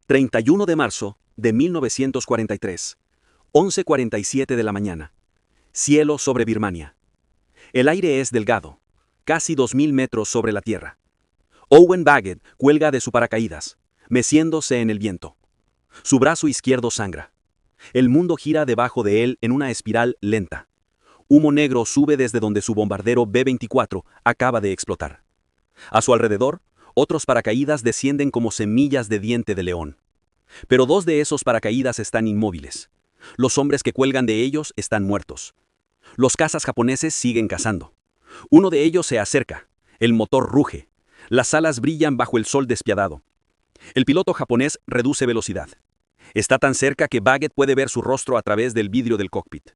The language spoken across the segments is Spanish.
31 de marzo de 1943, 11:47 de la mañana. Cielo sobre Birmania. El aire es delgado, casi 2000 metros sobre la tierra. Owen Bagot cuelga de su paracaídas, meciéndose en el viento. Su brazo izquierdo sangra. El mundo gira debajo de él en una espiral lenta. Humo negro sube desde donde su bombardero B-24 acaba de explotar. A su alrededor, otros paracaídas descienden como semillas de diente de león. Pero dos de esos paracaídas están inmóviles. Los hombres que cuelgan de ellos están muertos. Los cazas japoneses siguen cazando. Uno de ellos se acerca. El motor ruge. Las alas brillan bajo el sol despiadado. El piloto japonés reduce velocidad. Está tan cerca que Bagot puede ver su rostro a través del vidrio del cockpit.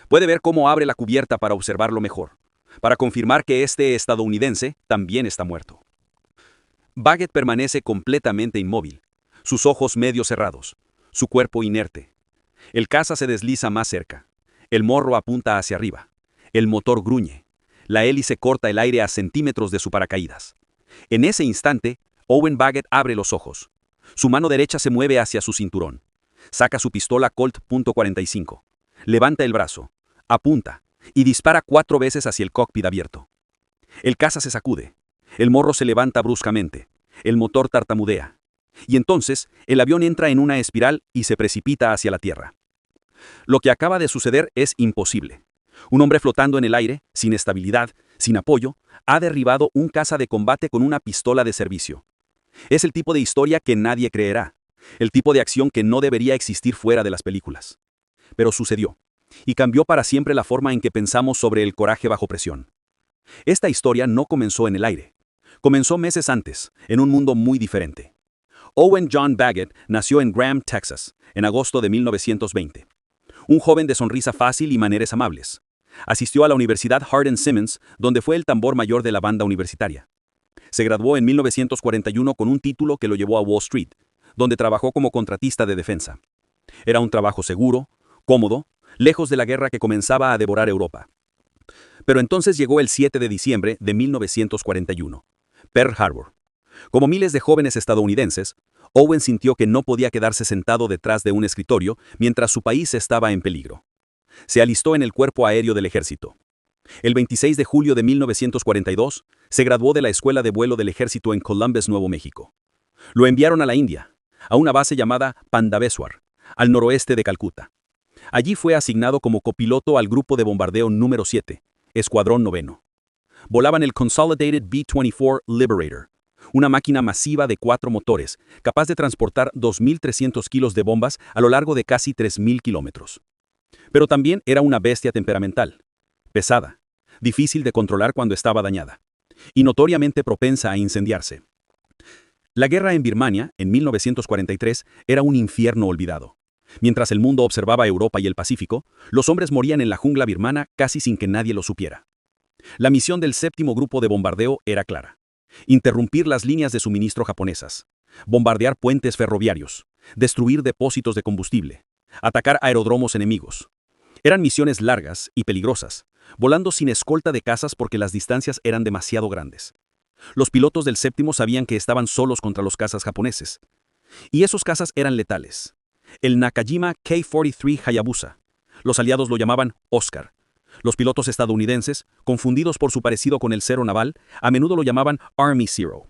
Puede ver cómo abre la cubierta para observarlo mejor, para confirmar que este estadounidense también está muerto. Bagot permanece completamente inmóvil, sus ojos medio cerrados, su cuerpo inerte. El caza se desliza más cerca. El morro apunta hacia arriba. El motor gruñe. La hélice corta el aire a centímetros de su paracaídas. En ese instante, Owen Bagot abre los ojos. Su mano derecha se mueve hacia su cinturón. Saca su pistola Colt .45. Levanta el brazo, apunta y dispara 4 veces hacia el cockpit abierto. El caza se sacude. El morro se levanta bruscamente. El motor tartamudea. Y entonces, el avión entra en una espiral y se precipita hacia la tierra. Lo que acaba de suceder es imposible. Un hombre flotando en el aire, sin estabilidad, sin apoyo, ha derribado un caza de combate con una pistola de servicio. Es el tipo de historia que nadie creerá. El tipo de acción que no debería existir fuera de las películas. Pero sucedió. Y cambió para siempre la forma en que pensamos sobre el coraje bajo presión. Esta historia no comenzó en el aire. Comenzó meses antes, en un mundo muy diferente. Owen John Bagot nació en Graham, Texas, en agosto de 1920. Un joven de sonrisa fácil y maneras amables. Asistió a la Universidad Hardin-Simmons, donde fue el tambor mayor de la banda universitaria. Se graduó en 1941 con un título que lo llevó a Wall Street, donde trabajó como contratista de defensa. Era un trabajo seguro, cómodo, lejos de la guerra que comenzaba a devorar Europa. Pero entonces llegó el 7 de diciembre de 1941. Pearl Harbor. Como miles de jóvenes estadounidenses, Owen sintió que no podía quedarse sentado detrás de un escritorio mientras su país estaba en peligro. Se alistó en el Cuerpo Aéreo del Ejército. El 26 de julio de 1942, se graduó de la Escuela de Vuelo del Ejército en Columbus, Nuevo México. Lo enviaron a la India, a una base llamada Pandaveswar, al noroeste de Calcuta. Allí fue asignado como copiloto al Grupo de Bombardeo número 7, Escuadrón 9. Volaban el Consolidated B-24 Liberator, una máquina masiva de 4 motores, capaz de transportar 2.300 kilos de bombas a lo largo de casi 3.000 kilómetros. Pero también era una bestia temperamental, pesada, difícil de controlar cuando estaba dañada, y notoriamente propensa a incendiarse. La guerra en Birmania, en 1943, era un infierno olvidado. Mientras el mundo observaba Europa y el Pacífico, los hombres morían en la jungla birmana casi sin que nadie lo supiera. La misión del 7º Grupo de Bombardeo era clara. Interrumpir las líneas de suministro japonesas, bombardear puentes ferroviarios, destruir depósitos de combustible, atacar aeródromos enemigos. Eran misiones largas y peligrosas, volando sin escolta de cazas porque las distancias eran demasiado grandes. Los pilotos del 7º sabían que estaban solos contra los cazas japoneses. Y esos cazas eran letales. El Nakajima K-43 Hayabusa. Los aliados lo llamaban Oscar. Los pilotos estadounidenses, confundidos por su parecido con el Zero naval, a menudo lo llamaban Army Zero.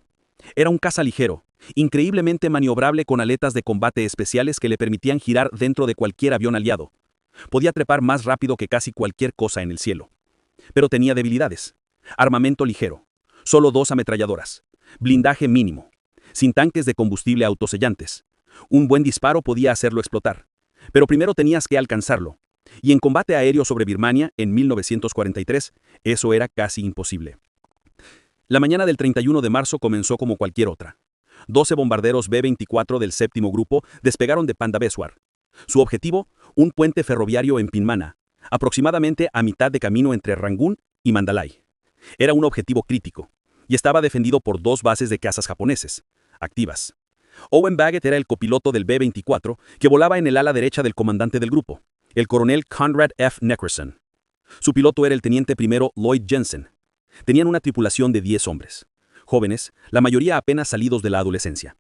Era un caza ligero, increíblemente maniobrable con aletas de combate especiales que le permitían girar dentro de cualquier avión aliado. Podía trepar más rápido que casi cualquier cosa en el cielo. Pero tenía debilidades. Armamento ligero. Solo 2 ametralladoras. Blindaje mínimo. Sin tanques de combustible autosellantes. Un buen disparo podía hacerlo explotar. Pero primero tenías que alcanzarlo. Y en combate aéreo sobre Birmania, en 1943, eso era casi imposible. La mañana del 31 de marzo comenzó como cualquier otra. 12 bombarderos B-24 del 7º Grupo despegaron de Pandaveswar. Su objetivo, un puente ferroviario en Pinmana, aproximadamente a mitad de camino entre Rangún y Mandalay. Era un objetivo crítico, y estaba defendido por 2 bases de cazas japoneses, activas. Owen Bagot era el copiloto del B-24, que volaba en el ala derecha del comandante del grupo, el coronel Conrad F. Neckerson. Su piloto era el teniente primero Lloyd Jensen. Tenían una tripulación de 10 hombres, jóvenes, la mayoría apenas salidos de la adolescencia.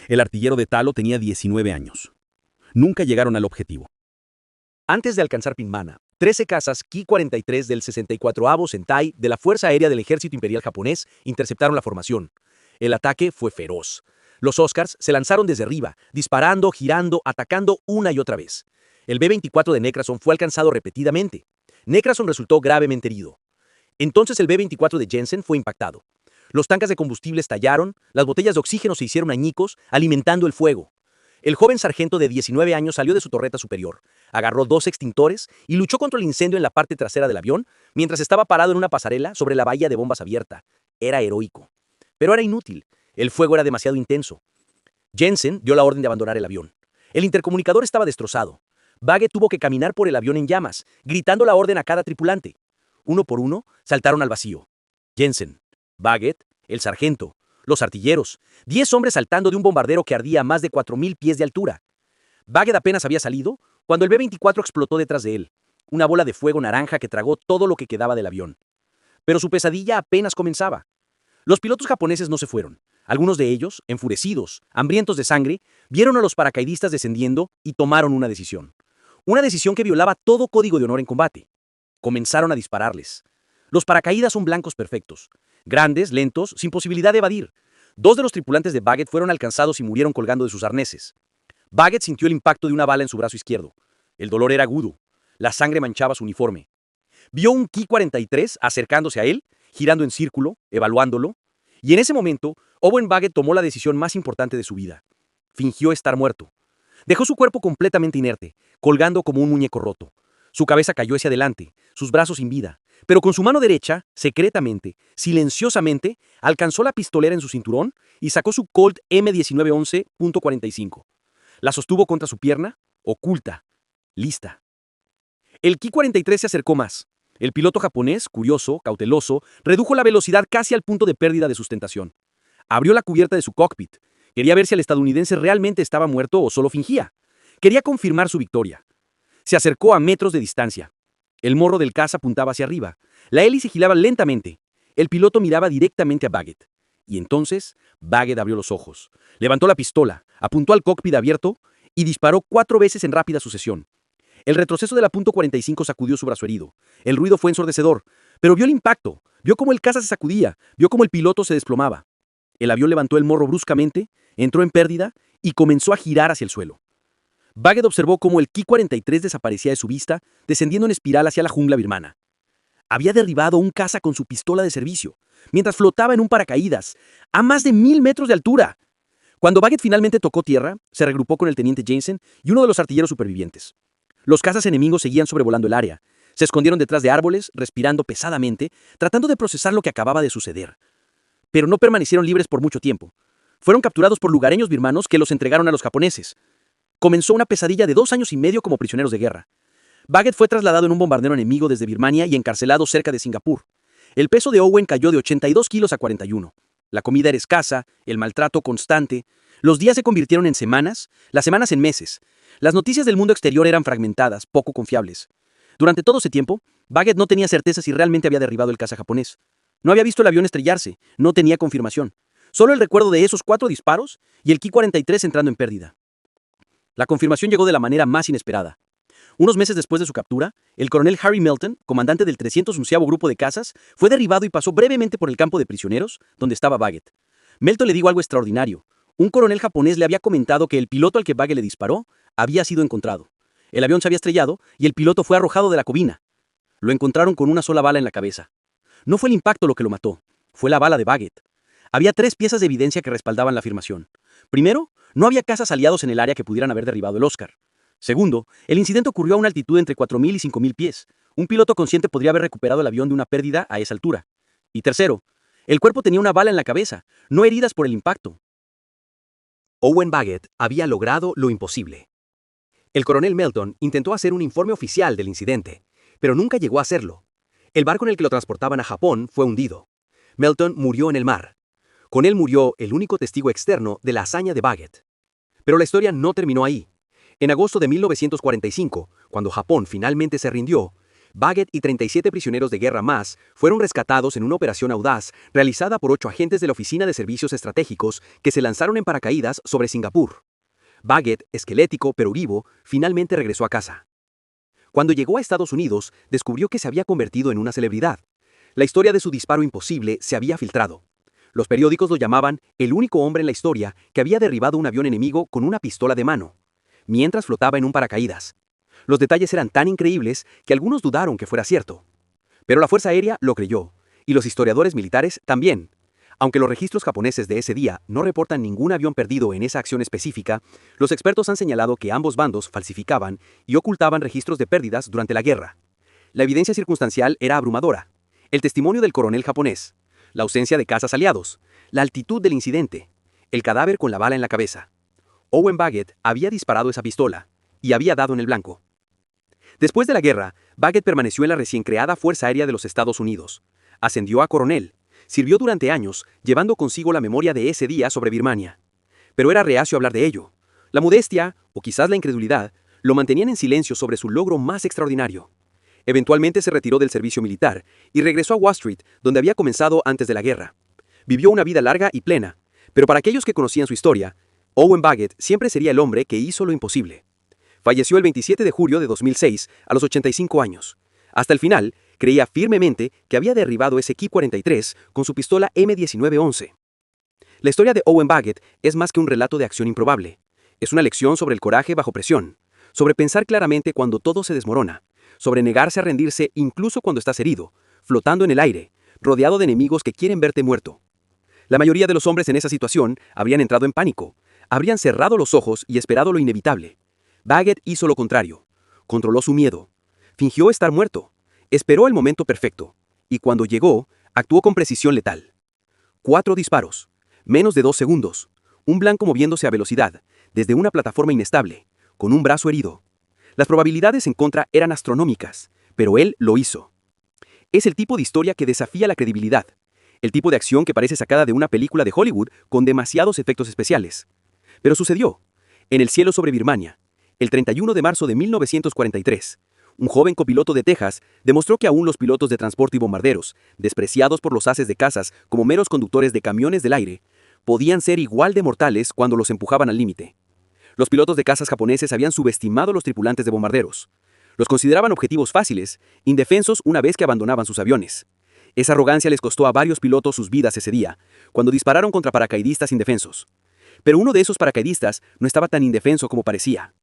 El artillero de Talo tenía 19 años. Nunca llegaron al objetivo. Antes de alcanzar Pinmana, 13 cazas Ki-43 del 64º Sentai de la Fuerza Aérea del Ejército Imperial Japonés interceptaron la formación. El ataque fue feroz. Los Oscars se lanzaron desde arriba, disparando, girando, atacando una y otra vez. El B-24 de Necrason fue alcanzado repetidamente. Necrason resultó gravemente herido. Entonces el B-24 de Jensen fue impactado. Los tanques de combustible estallaron, las botellas de oxígeno se hicieron añicos, alimentando el fuego. El joven sargento de 19 años salió de su torreta superior, agarró 2 extintores y luchó contra el incendio en la parte trasera del avión mientras estaba parado en una pasarela sobre la bahía de bombas abierta. Era heroico. Pero era inútil. El fuego era demasiado intenso. Jensen dio la orden de abandonar el avión. El intercomunicador estaba destrozado. Baggett tuvo que caminar por el avión en llamas, gritando la orden a cada tripulante. Uno por uno, saltaron al vacío. Jensen, Baggett, el sargento, los artilleros, 10 hombres saltando de un bombardero que ardía a más de 4.000 pies de altura. Baggett apenas había salido cuando el B-24 explotó detrás de él, una bola de fuego naranja que tragó todo lo que quedaba del avión. Pero su pesadilla apenas comenzaba. Los pilotos japoneses no se fueron. Algunos de ellos, enfurecidos, hambrientos de sangre, vieron a los paracaidistas descendiendo y tomaron una decisión. Una decisión que violaba todo código de honor en combate. Comenzaron a dispararles. Los paracaídas son blancos perfectos. Grandes, lentos, sin posibilidad de evadir. 2 de los tripulantes de Baggett fueron alcanzados y murieron colgando de sus arneses. Baggett sintió el impacto de una bala en su brazo izquierdo. El dolor era agudo. La sangre manchaba su uniforme. Vio un Ki-43 acercándose a él, girando en círculo, evaluándolo. Y en ese momento, Owen Baggett tomó la decisión más importante de su vida. Fingió estar muerto. Dejó su cuerpo completamente inerte, colgando como un muñeco roto. Su cabeza cayó hacia adelante, sus brazos sin vida, pero con su mano derecha, secretamente, silenciosamente, alcanzó la pistolera en su cinturón y sacó su Colt M1911.45. La sostuvo contra su pierna, oculta, lista. El Ki-43 se acercó más. El piloto japonés, curioso, cauteloso, redujo la velocidad casi al punto de pérdida de sustentación. Abrió la cubierta de su cockpit. Quería ver si el estadounidense realmente estaba muerto o solo fingía. Quería confirmar su victoria. Se acercó a metros de distancia. El morro del caza apuntaba hacia arriba. La hélice giraba lentamente. El piloto miraba directamente a Baggett. Y entonces, Baggett abrió los ojos. Levantó la pistola, apuntó al cockpit abierto y disparó 4 veces en rápida sucesión. El retroceso de la .45 sacudió su brazo herido. El ruido fue ensordecedor, pero vio el impacto. Vio cómo el caza se sacudía. Vio cómo el piloto se desplomaba. El avión levantó el morro bruscamente, entró en pérdida y comenzó a girar hacia el suelo. Baggett observó cómo el Ki-43 desaparecía de su vista, descendiendo en espiral hacia la jungla birmana. Había derribado un caza con su pistola de servicio, mientras flotaba en un paracaídas, a más de 1.000 metros de altura. Cuando Baggett finalmente tocó tierra, se regrupó con el teniente Jensen y uno de los artilleros supervivientes. Los cazas enemigos seguían sobrevolando el área. Se escondieron detrás de árboles, respirando pesadamente, tratando de procesar lo que acababa de suceder. Pero no permanecieron libres por mucho tiempo. Fueron capturados por lugareños birmanos que los entregaron a los japoneses. Comenzó una pesadilla de 2 años y medio como prisioneros de guerra. Baggett fue trasladado en un bombardero enemigo desde Birmania y encarcelado cerca de Singapur. El peso de Owen cayó de 82 kilos a 41. La comida era escasa, el maltrato constante. Los días se convirtieron en semanas, las semanas en meses. Las noticias del mundo exterior eran fragmentadas, poco confiables. Durante todo ese tiempo, Baggett no tenía certeza si realmente había derribado el caza japonés. No había visto el avión estrellarse, no tenía confirmación. Solo el recuerdo de esos 4 disparos y el Ki-43 entrando en pérdida. La confirmación llegó de la manera más inesperada. Unos meses después de su captura, el coronel Harry Melton, comandante del 311º Grupo de Cazas, fue derribado y pasó brevemente por el campo de prisioneros, donde estaba Baggett. Melton le dijo algo extraordinario. Un coronel japonés le había comentado que el piloto al que Baggett le disparó había sido encontrado. El avión se había estrellado y el piloto fue arrojado de la cabina. Lo encontraron con una sola bala en la cabeza. No fue el impacto lo que lo mató, fue la bala de Baggett. Había 3 piezas de evidencia que respaldaban la afirmación. Primero, no había cazas aliados en el área que pudieran haber derribado el Oscar. Segundo, el incidente ocurrió a una altitud entre 4.000 y 5.000 pies. Un piloto consciente podría haber recuperado el avión de una pérdida a esa altura. Y tercero, el cuerpo tenía una bala en la cabeza, no heridas por el impacto. Owen Baggett había logrado lo imposible. El coronel Melton intentó hacer un informe oficial del incidente, pero nunca llegó a hacerlo. El barco en el que lo transportaban a Japón fue hundido. Melton murió en el mar. Con él murió el único testigo externo de la hazaña de Baggett. Pero la historia no terminó ahí. En agosto de 1945, cuando Japón finalmente se rindió, Baggett y 37 prisioneros de guerra más fueron rescatados en una operación audaz realizada por 8 agentes de la Oficina de Servicios Estratégicos que se lanzaron en paracaídas sobre Singapur. Baggett, esquelético pero vivo, finalmente regresó a casa. Cuando llegó a Estados Unidos, descubrió que se había convertido en una celebridad. La historia de su disparo imposible se había filtrado. Los periódicos lo llamaban el único hombre en la historia que había derribado un avión enemigo con una pistola de mano, mientras flotaba en un paracaídas. Los detalles eran tan increíbles que algunos dudaron que fuera cierto. Pero la Fuerza Aérea lo creyó, y los historiadores militares también. Aunque los registros japoneses de ese día no reportan ningún avión perdido en esa acción específica, los expertos han señalado que ambos bandos falsificaban y ocultaban registros de pérdidas durante la guerra. La evidencia circunstancial era abrumadora. El testimonio del coronel japonés, la ausencia de cazas aliados, la altitud del incidente, el cadáver con la bala en la cabeza. Owen Baggett había disparado esa pistola y había dado en el blanco. Después de la guerra, Baggett permaneció en la recién creada Fuerza Aérea de los Estados Unidos. Ascendió a coronel. Sirvió durante años, llevando consigo la memoria de ese día sobre Birmania. Pero era reacio a hablar de ello. La modestia, o quizás la incredulidad, lo mantenían en silencio sobre su logro más extraordinario. Eventualmente se retiró del servicio militar y regresó a Wall Street, donde había comenzado antes de la guerra. Vivió una vida larga y plena, pero para aquellos que conocían su historia, Owen Baggett siempre sería el hombre que hizo lo imposible. Falleció el 27 de julio de 2006, a los 85 años. Hasta el final, creía firmemente que había derribado ese Ki-43 con su pistola M1911. La historia de Owen Baggett es más que un relato de acción improbable. Es una lección sobre el coraje bajo presión, sobre pensar claramente cuando todo se desmorona, sobre negarse a rendirse incluso cuando estás herido, flotando en el aire, rodeado de enemigos que quieren verte muerto. La mayoría de los hombres en esa situación habrían entrado en pánico, habrían cerrado los ojos y esperado lo inevitable. Baggett hizo lo contrario. Controló su miedo. Fingió estar muerto. Esperó el momento perfecto. Y cuando llegó, actuó con precisión letal. 4 disparos. Menos de 2 segundos. Un blanco moviéndose a velocidad, desde una plataforma inestable, con un brazo herido. Las probabilidades en contra eran astronómicas, pero él lo hizo. Es el tipo de historia que desafía la credibilidad. El tipo de acción que parece sacada de una película de Hollywood con demasiados efectos especiales. Pero sucedió. En el cielo sobre Birmania. El 31 de marzo de 1943, un joven copiloto de Texas demostró que aún los pilotos de transporte y bombarderos, despreciados por los haces de cazas como meros conductores de camiones del aire, podían ser igual de mortales cuando los empujaban al límite. Los pilotos de cazas japoneses habían subestimado a los tripulantes de bombarderos. Los consideraban objetivos fáciles, indefensos una vez que abandonaban sus aviones. Esa arrogancia les costó a varios pilotos sus vidas ese día, cuando dispararon contra paracaidistas indefensos. Pero uno de esos paracaidistas no estaba tan indefenso como parecía.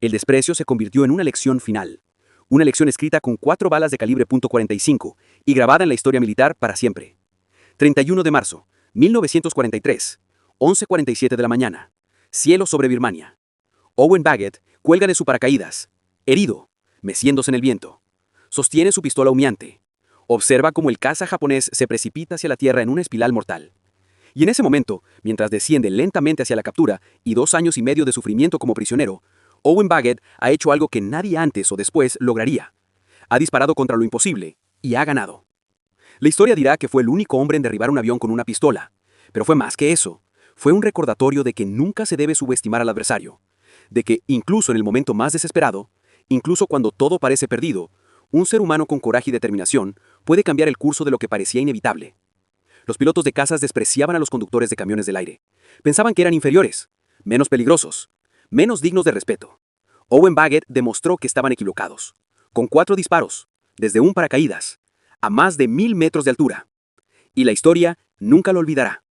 El desprecio se convirtió en una lección final. Una lección escrita con 4 balas de calibre .45 y grabada en la historia militar para siempre. 31 de marzo, 1943, 11:47 de la mañana. Cielo sobre Birmania. Owen Baggett cuelga de su paracaídas, herido, meciéndose en el viento. Sostiene su pistola humeante. Observa cómo el caza japonés se precipita hacia la tierra en una espiral mortal. Y en ese momento, mientras desciende lentamente hacia la captura y 2 años y medio de sufrimiento como prisionero, Owen Baggett ha hecho algo que nadie antes o después lograría. Ha disparado contra lo imposible y ha ganado. La historia dirá que fue el único hombre en derribar un avión con una pistola, pero fue más que eso. Fue un recordatorio de que nunca se debe subestimar al adversario, de que incluso en el momento más desesperado, incluso cuando todo parece perdido, un ser humano con coraje y determinación puede cambiar el curso de lo que parecía inevitable. Los pilotos de cazas despreciaban a los conductores de camiones del aire. Pensaban que eran inferiores, menos peligrosos, menos dignos de respeto. Owen Baggett demostró que estaban equivocados. Con 4 disparos, desde un paracaídas, a más de 1000 metros de altura. Y la historia nunca lo olvidará.